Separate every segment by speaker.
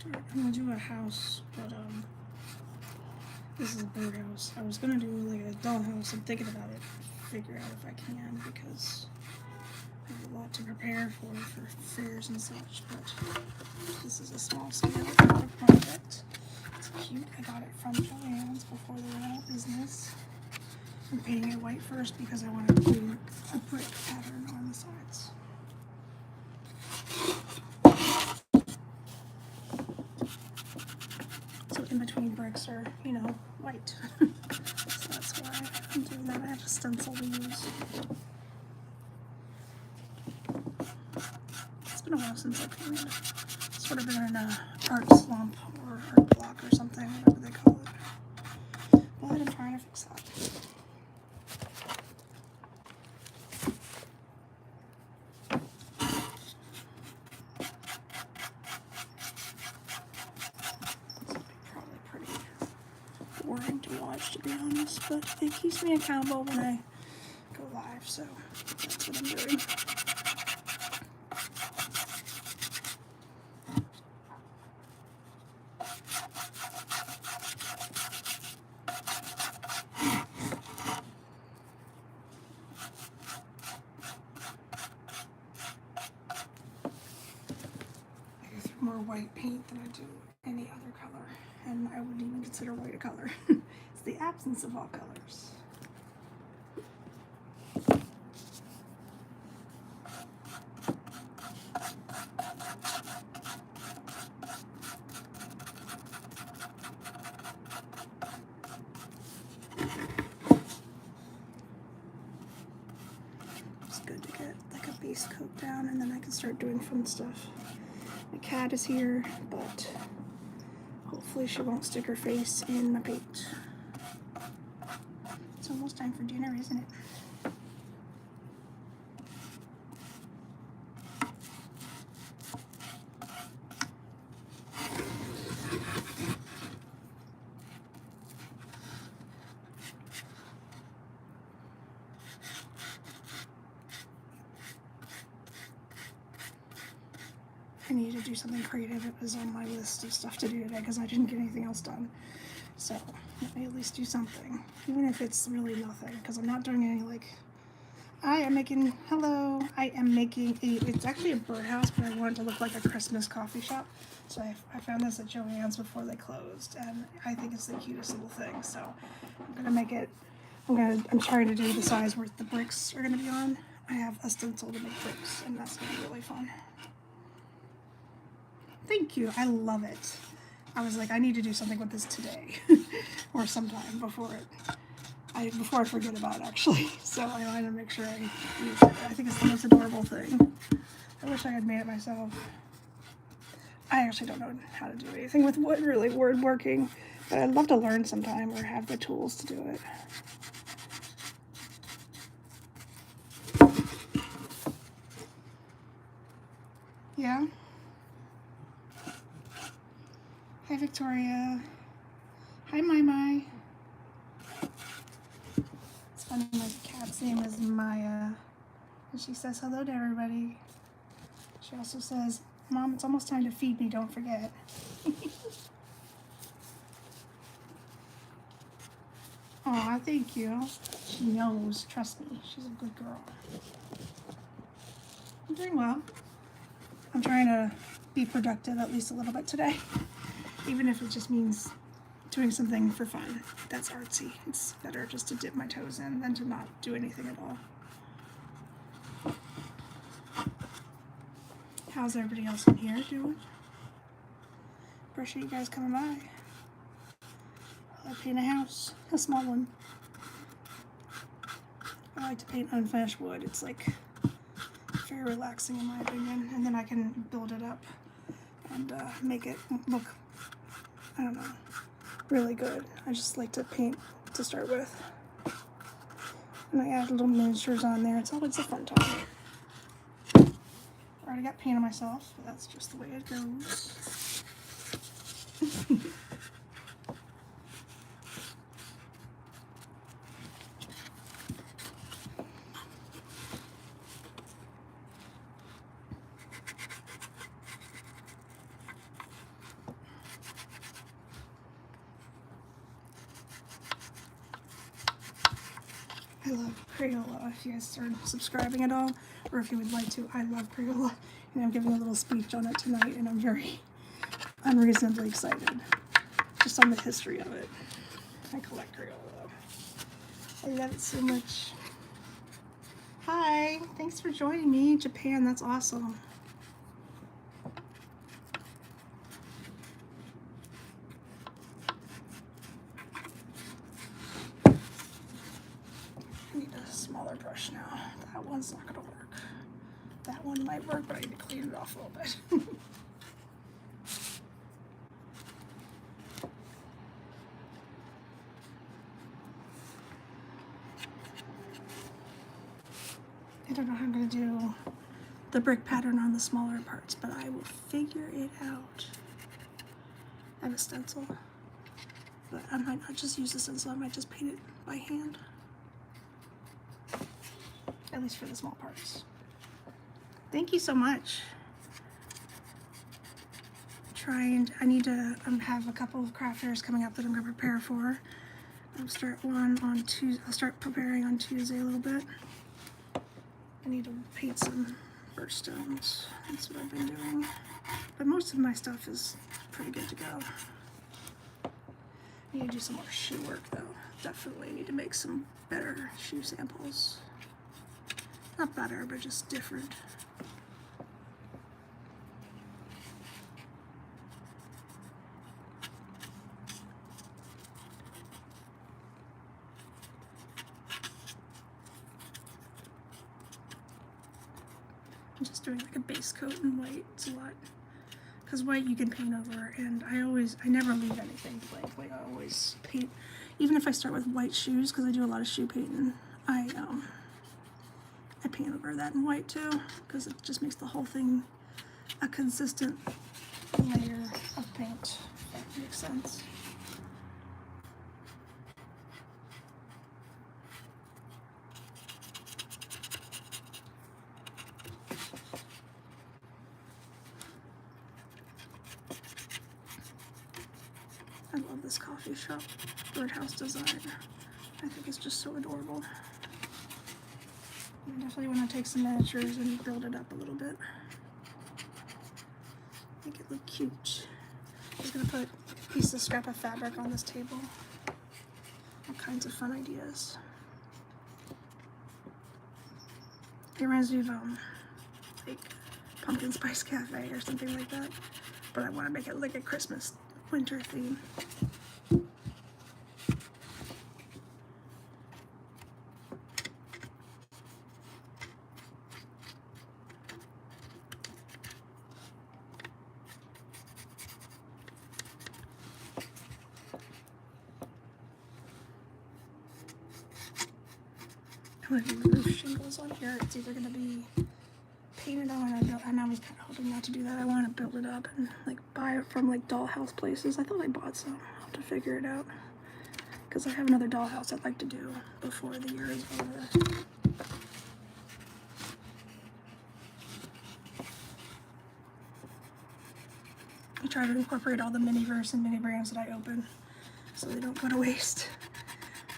Speaker 1: I'm gonna do a house, but this is a birdhouse. I was gonna do like a dollhouse. I'm thinking about it. Figure out if I can because I have a lot to prepare for fairs and such. But this is a small scale project. It's cute. I got it from Joann's before they went out of business. I'm painting it white first because I want to do a brick pattern on the sides. So in between bricks are, you know, white. So that's why I'm doing that. I have a stencil to use. It's been a while since I painted. Sort of been in an art slump or art block or something, whatever they call it. But I'm trying to fix that. Boring to watch, to be honest, but it keeps me accountable when I go live, so that's what I'm doing. I threw more white paint than I do any other color, and I wouldn't even consider white a color. It's the absence of all colors. It's good to get like a base coat down, and then I can start doing fun stuff. My cat is here, but hopefully she won't stick her face in my paint. It's almost time for dinner, isn't it? I need to do something creative. It was on my list of stuff to do today because I didn't get anything else done. So let me at least do something, even if it's really nothing, because I'm not doing any like, I am making it's actually a birdhouse, but I want it to look like a Christmas coffee shop. So I found this at Joann's before they closed, and I think it's the cutest little thing. So I'm gonna make it, I'm trying to do the size where the bricks are gonna be on. I have a stencil to make bricks, and that's gonna be really fun. Thank you, I love it. I was like, I need to do something with this today or sometime before I forget about it, actually. So I wanted to make sure I use it. I think it's the most adorable thing. I wish I had made it myself. I actually don't know how to do anything with wood, really, woodworking, but I'd love to learn sometime or have the tools to do it. Yeah? Hi, Victoria. Hi, My. It's funny, my cat's name is Maya, and she says hello to everybody. She also says, Mom, it's almost time to feed me, don't forget. Aw, thank you. She knows, trust me, she's a good girl. I'm doing well. I'm trying to be productive at least a little bit today, even if it just means doing something for fun that's artsy. It's better just to dip my toes in than to not do anything at all. How's everybody else in here doing? Appreciate you guys coming by. I paint a house, a small one. I like to paint unfinished wood. It's like very relaxing in my opinion, and then I can build it up and make it look, I don't know, really good. I just like to paint to start with, and I add little miniatures on there. It's always a fun time. I already got paint on myself, but that's just the way it goes. I love Crayola. If you guys started subscribing at all, or if you would like to, I love Crayola. And I'm giving a little speech on it tonight, and I'm very unreasonably excited just on the history of it. I collect Crayola. I love it so much. Hi, thanks for joining me. Japan, that's awesome. I need a smaller brush now. That one's not gonna work. That one might work, but I need to clean it off a little bit. I don't know how I'm gonna do the brick pattern on the smaller parts, but I will figure it out. I have a stencil, but I might not just use the stencil, I might just paint it by hand. At least for the small parts. Thank you so much. I need to have a couple of craft fairs coming up that I'm gonna prepare for. I'll start one on Tuesday. I'll start preparing on Tuesday a little bit. I need to paint some birthstones. That's what I've been doing. But most of my stuff is pretty good to go. I need to do some more shoe work though. Definitely need to make some better shoe samples. Not better, but just different. I'm just doing like a base coat in white. It's a lot, because white you can paint over, and I never leave anything blank. Like I always paint, even if I start with white shoes, because I do a lot of shoe painting. I paint over that in white too, because it just makes the whole thing a consistent layer of paint. If that makes sense. I love this coffee shop birdhouse design. I think it's just so adorable. I definitely want to take some miniatures and build it up a little bit. Make it look cute. I'm just going to put a piece of scrap of fabric on this table. All kinds of fun ideas. It reminds me of like Pumpkin Spice Cafe or something like that. But I want to make it like a Christmas winter theme. I'm gonna do roof shingles on here. It's either gonna be painted on, and I was kind of hoping not to do that. I want to build it up and like buy it from like dollhouse places. I thought I bought some. I'll have to figure it out, because I have another dollhouse I'd like to do before the year is over. I try to incorporate all the mini-verse and mini brands that I open so they don't go to waste.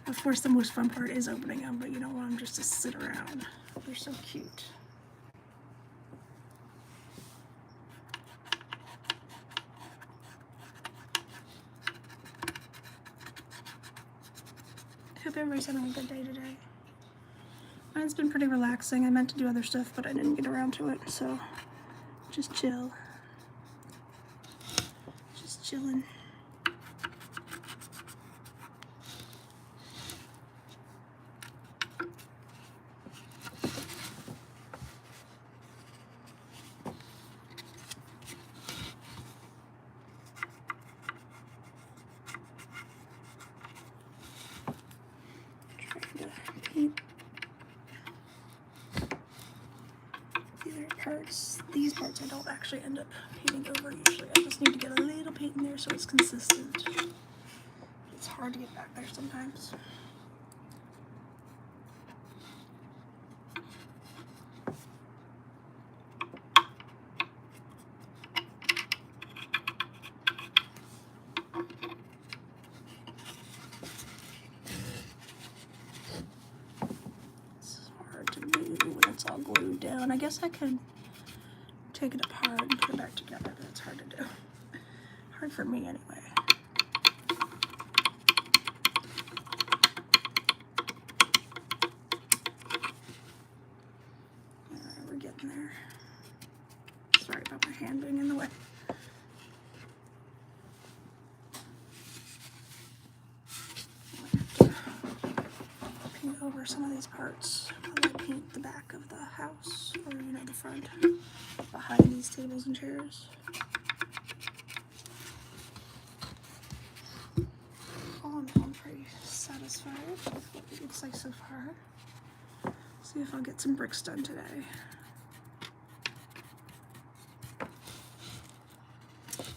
Speaker 1: Of course, the most fun part is opening them, but you don't want them just to sit around. They're so cute. I hope everybody's having a good day today. Mine's been pretty relaxing. I meant to do other stuff, but I didn't get around to it, so just chill. Just chilling. These parts I don't actually end up painting over usually. I just need to get a little paint in there so it's consistent. It's hard to get back there sometimes. all glued down. I guess I could take it apart and put it back together, but it's hard to do. Hard for me anyway. Alright, we're getting there. Sorry about my hand being in the way. Paint over some of these parts. I'll paint the back of the house, or you know, the front, behind these tables and chairs. All in all, I'm pretty satisfied with what it looks like so far. See if I'll get some bricks done today.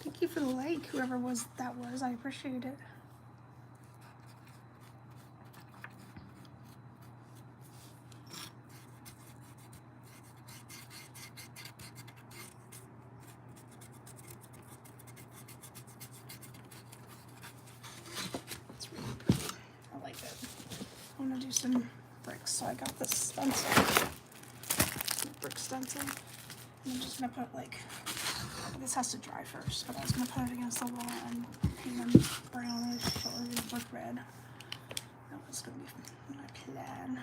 Speaker 1: Thank you for the like, whoever that was. I appreciate it. It's really pretty. I like it. I want to do some bricks, so I got this stencil. Brick stencil. I'm just gonna put like, this has to dry first, but I was gonna put it against the wall and paint them brownish or brick red. That was gonna be my plan.